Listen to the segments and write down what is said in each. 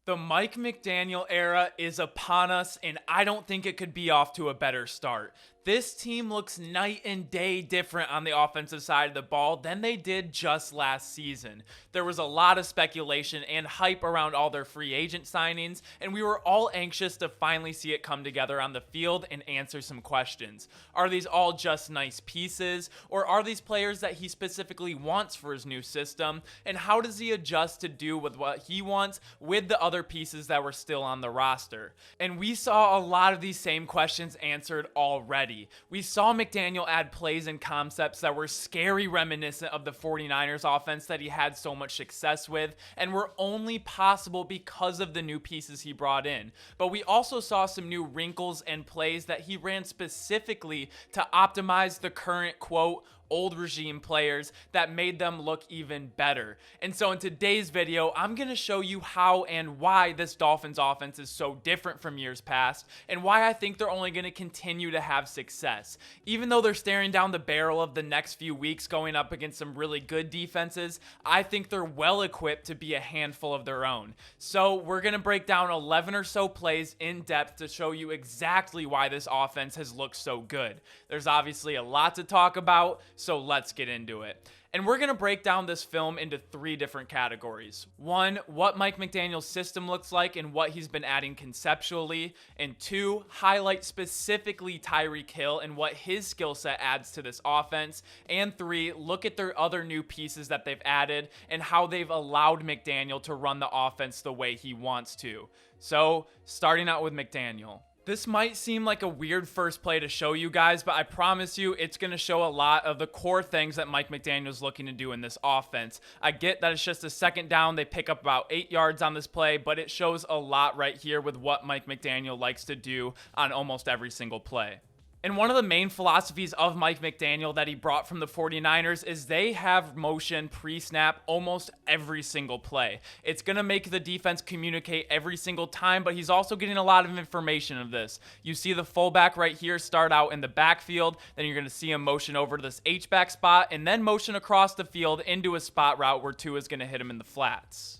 The Mike McDaniel era is upon us, and I don't think it could be off to a better start. This team looks night and day different on the offensive side of the ball than they did just last season. There was a lot of speculation and hype around all their free agent signings, and we were all anxious to finally see it come together on the field and answer some questions. Are these all just nice pieces, or are these players that he specifically wants for his new system? And how does he adjust to do with what he wants with the other pieces that were still on the roster? And we saw a lot of these same questions answered already. We saw McDaniel add plays and concepts that were scary reminiscent of the 49ers offense that he had so much success with, and were only possible because of the new pieces he brought in. But we also saw some new wrinkles and plays that he ran specifically to optimize the current, quote, old regime players that made them look even better. And so in today's video, I'm going to show you how and why this Dolphins offense is so different from years past, and why I think they're only going to continue to have success. Even though they're staring down the barrel of the next few weeks going up against some really good defenses, I think they're well equipped to be a handful of their own. So we're going to break down 11 or so plays in depth to show you exactly why this offense has looked so good. There's obviously a lot to talk about, so let's get into it. And we're going to break down this film into 3 different categories. 1, what Mike McDaniel's system looks like and what he's been adding conceptually. And 2, highlight specifically Tyreek Hill and what his skill set adds to this offense. And 3, look at their other new pieces that they've added and how they've allowed McDaniel to run the offense the way he wants to. So, starting out with McDaniel. This might seem like a weird first play to show you guys, but I promise you it's going to show a lot of the core things that Mike McDaniel is looking to do in this offense. I get that it's just a second down. They pick up about 8 yards on this play, but it shows a lot right here with what Mike McDaniel likes to do on almost every single play. And one of the main philosophies of Mike McDaniel that he brought from the 49ers is they have motion pre-snap almost every single play. It's going to make the defense communicate every single time, but he's also getting a lot of information of this. You see the fullback right here start out in the backfield, then you're going to see him motion over to this H-back spot, and then motion across the field into a spot route where Tua is going to hit him in the flats.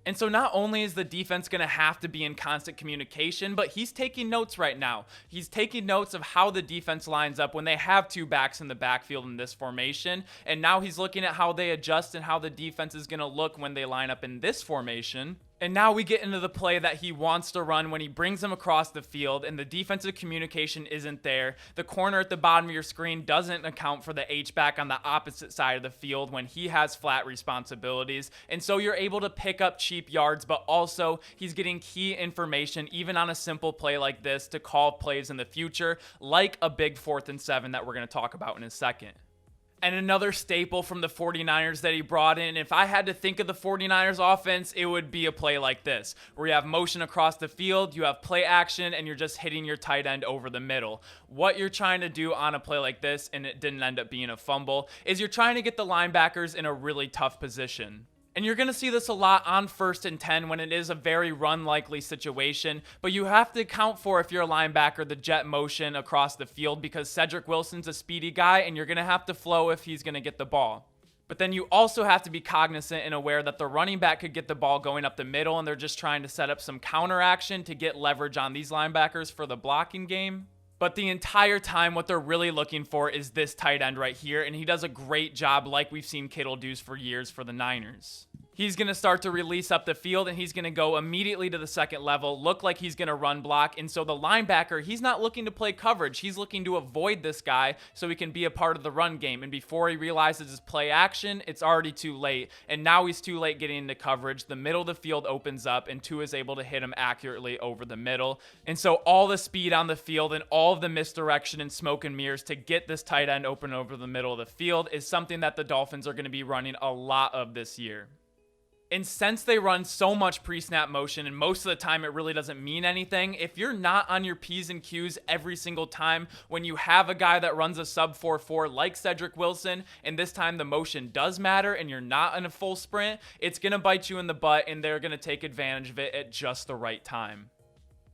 And so not only is the defense going to have to be in constant communication, but he's taking notes right now. He's taking notes of how the defense lines up when they have 2 backs in the backfield in this formation. And now he's looking at how they adjust and how the defense is going to look when they line up in this formation. And now we get into the play that he wants to run when he brings them across the field and the defensive communication isn't there. The corner at the bottom of your screen doesn't account for the H-back on the opposite side of the field when he has flat responsibilities. And so you're able to pick up cheap yards, but also he's getting key information even on a simple play like this to call plays in the future, like a big 4th and 7 that we're going to talk about in a second. And another staple from the 49ers that he brought in, if I had to think of the 49ers offense, it would be a play like this, where you have motion across the field, you have play action, and you're just hitting your tight end over the middle. What you're trying to do on a play like this, and it didn't end up being a fumble, is you're trying to get the linebackers in a really tough position. And you're going to see this a lot on 1st and 10 when it is a very run-likely situation, but you have to account for, if you're a linebacker, the jet motion across the field, because Cedrick Wilson's a speedy guy and you're going to have to flow if he's going to get the ball. But then you also have to be cognizant and aware that the running back could get the ball going up the middle and they're just trying to set up some counter action to get leverage on these linebackers for the blocking game. But the entire time, what they're really looking for is this tight end right here, and he does a great job like we've seen Kittle do for years for the Niners. He's going to start to release up the field, and he's going to go immediately to the second level, look like he's going to run block. And so the linebacker, he's not looking to play coverage. He's looking to avoid this guy so he can be a part of the run game. And before he realizes his play action, it's already too late. And now he's too late getting into coverage. The middle of the field opens up, and Tua is able to hit him accurately over the middle. And so all the speed on the field and all of the misdirection and smoke and mirrors to get this tight end open over the middle of the field is something that the Dolphins are going to be running a lot of this year. And since they run so much pre-snap motion, and most of the time it really doesn't mean anything, if you're not on your P's and Q's every single time when you have a guy that runs a sub 4.4 like Cedrick Wilson, and this time the motion does matter and you're not in a full sprint, it's going to bite you in the butt and they're going to take advantage of it at just the right time.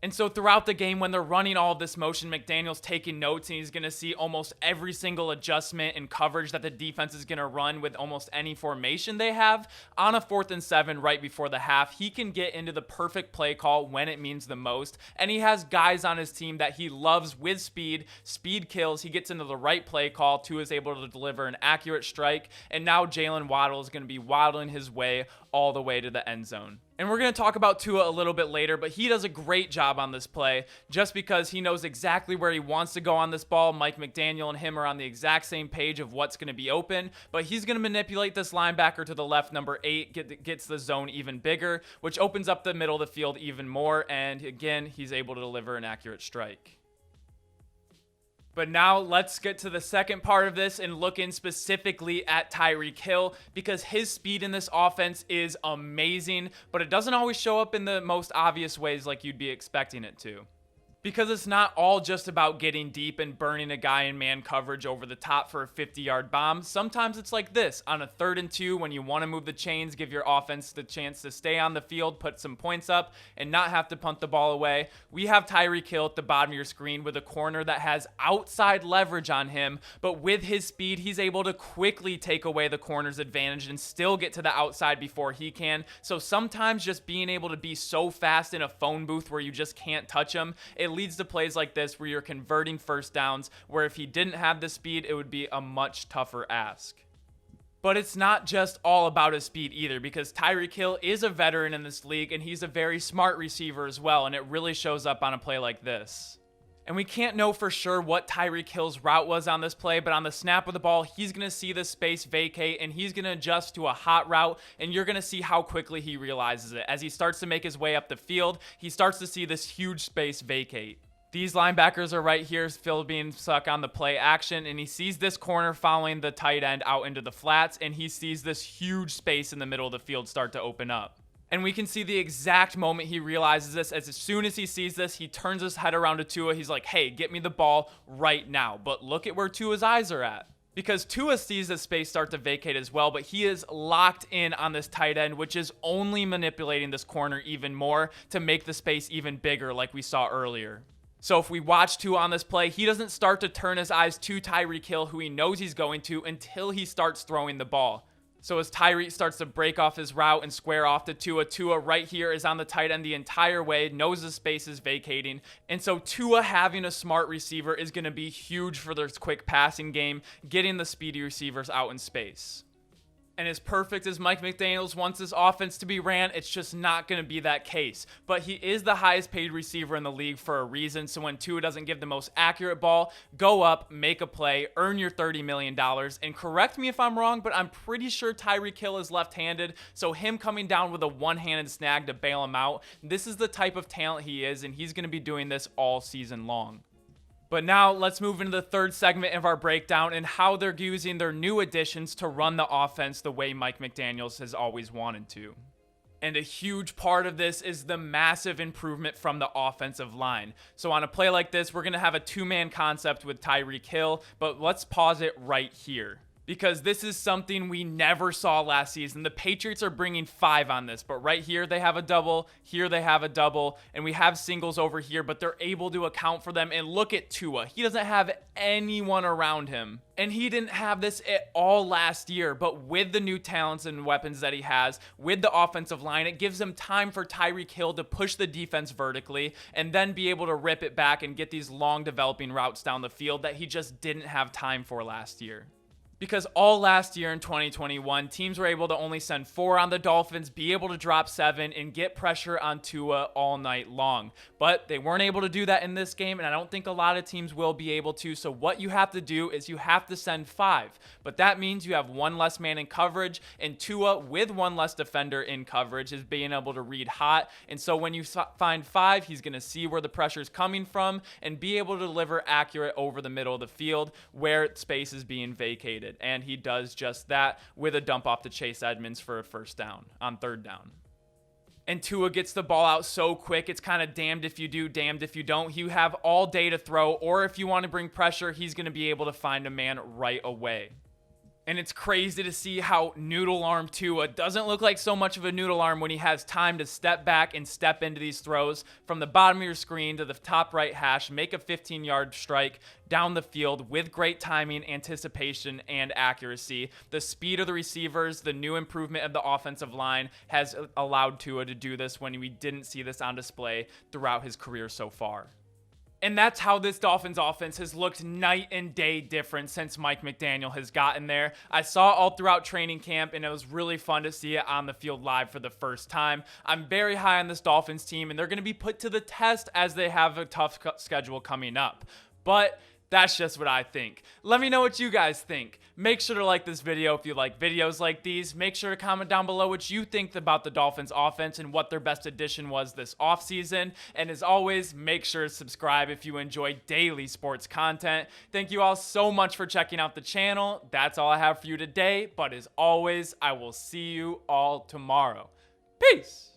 And so throughout the game, when they're running all of this motion, McDaniel's taking notes, and he's going to see almost every single adjustment and coverage that the defense is going to run with almost any formation they have. On a 4th and 7 right before the half, he can get into the perfect play call when it means the most. And he has guys on his team that he loves with speed. Speed kills. He gets into the right play call. Tua is able to deliver an accurate strike. And now Jaylen Waddle is going to be waddling his way all the way to the end zone. And we're going to talk about Tua a little bit later, but he does a great job on this play just because he knows exactly where he wants to go on this ball. Mike McDaniel and him are on the exact same page of what's going to be open, but he's going to manipulate this linebacker to the left, number 8, gets the zone even bigger, which opens up the middle of the field even more, and again, he's able to deliver an accurate strike. But now let's get to the second part of this and look in specifically at Tyreek Hill, because his speed in this offense is amazing, but it doesn't always show up in the most obvious ways like you'd be expecting it to. Because it's not all just about getting deep and burning a guy in man coverage over the top for a 50-yard bomb. Sometimes it's like this, on a 3rd and 2, when you want to move the chains, give your offense the chance to stay on the field, put some points up, and not have to punt the ball away. We have Tyreek Hill at the bottom of your screen with a corner that has outside leverage on him, but with his speed, he's able to quickly take away the corner's advantage and still get to the outside before he can. So sometimes just being able to be so fast in a phone booth where you just can't touch him, it leads to plays like this where you're converting first downs, where if he didn't have the speed, it would be a much tougher ask. But it's not just all about his speed either, because Tyreek Hill is a veteran in this league and he's a very smart receiver as well, and it really shows up on a play like this. And we can't know for sure what Tyreek Hill's route was on this play, but on the snap of the ball, he's going to see the space vacate and he's going to adjust to a hot route, and you're going to see how quickly he realizes it. As he starts to make his way up the field, he starts to see this huge space vacate. These linebackers are right here, Phil being stuck on the play action, and he sees this corner following the tight end out into the flats, and he sees this huge space in the middle of the field start to open up. And we can see the exact moment he realizes this. As soon as he sees this, he turns his head around to Tua. He's like, hey, get me the ball right now. But look at where Tua's eyes are at. Because Tua sees the space start to vacate as well, but he is locked in on this tight end, which is only manipulating this corner even more to make the space even bigger like we saw earlier. So if we watch Tua on this play, he doesn't start to turn his eyes to Tyreek Hill, who he knows he's going to, until he starts throwing the ball. So as Tyreek starts to break off his route and square off to Tua, Tua right here is on the tight end the entire way, knows the space is vacating. And so Tua having a smart receiver is going to be huge for this quick passing game, getting the speedy receivers out in space. And as perfect as Mike McDaniel wants this offense to be ran, it's just not going to be that case. But he is the highest paid receiver in the league for a reason. So when Tua doesn't give the most accurate ball, go up, make a play, earn your $30 million. And correct me if I'm wrong, but I'm pretty sure Tyreek Hill is left-handed. So him coming down with a one-handed snag to bail him out, this is the type of talent he is, and he's going to be doing this all season long. But now let's move into the third segment of our breakdown and how they're using their new additions to run the offense the way Mike McDaniel has always wanted to. And a huge part of this is the massive improvement from the offensive line. So on a play like this, we're going to have a two-man concept with Tyreek Hill, but let's pause it right here, because this is something we never saw last season. The Patriots are bringing 5 on this, but right here they have a double, here they have a double, and we have singles over here, but they're able to account for them. And look at Tua. He doesn't have anyone around him, and he didn't have this at all last year, but with the new talents and weapons that he has, with the offensive line, it gives him time for Tyreek Hill to push the defense vertically and then be able to rip it back and get these long developing routes down the field that he just didn't have time for last year. Because all last year in 2021, teams were able to only send 4 on the Dolphins, be able to drop 7, and get pressure on Tua all night long. But they weren't able to do that in this game, and I don't think a lot of teams will be able to. So what you have to do is you have to send 5. But that means you have 1 less man in coverage, and Tua with 1 less defender in coverage is being able to read hot. And so when you find 5, he's going to see where the pressure is coming from and be able to deliver accurate over the middle of the field where space is being vacated. And he does just that with a dump off to Chase Edmonds for a first down on 3rd down. And Tua gets the ball out so quick, it's kind of damned if you do, damned if you don't. You have all day to throw, or if you want to bring pressure, he's going to be able to find a man right away. And it's crazy to see how noodle arm Tua doesn't look like so much of a noodle arm when he has time to step back and step into these throws from the bottom of your screen to the top right hash, make a 15-yard strike down the field with great timing, anticipation, and accuracy. The speed of the receivers, the new improvement of the offensive line has allowed Tua to do this when we didn't see this on display throughout his career so far. And that's how this Dolphins offense has looked night and day different since Mike McDaniel has gotten there. I saw all throughout training camp, and it was really fun to see it on the field live for the first time. I'm very high on this Dolphins team, and they're going to be put to the test as they have a tough schedule coming up. But that's just what I think. Let me know what you guys think. Make sure to like this video if you like videos like these. Make sure to comment down below what you think about the Dolphins offense and what their best addition was this offseason. And as always, make sure to subscribe if you enjoy daily sports content. Thank you all so much for checking out the channel. That's all I have for you today. But as always, I will see you all tomorrow. Peace.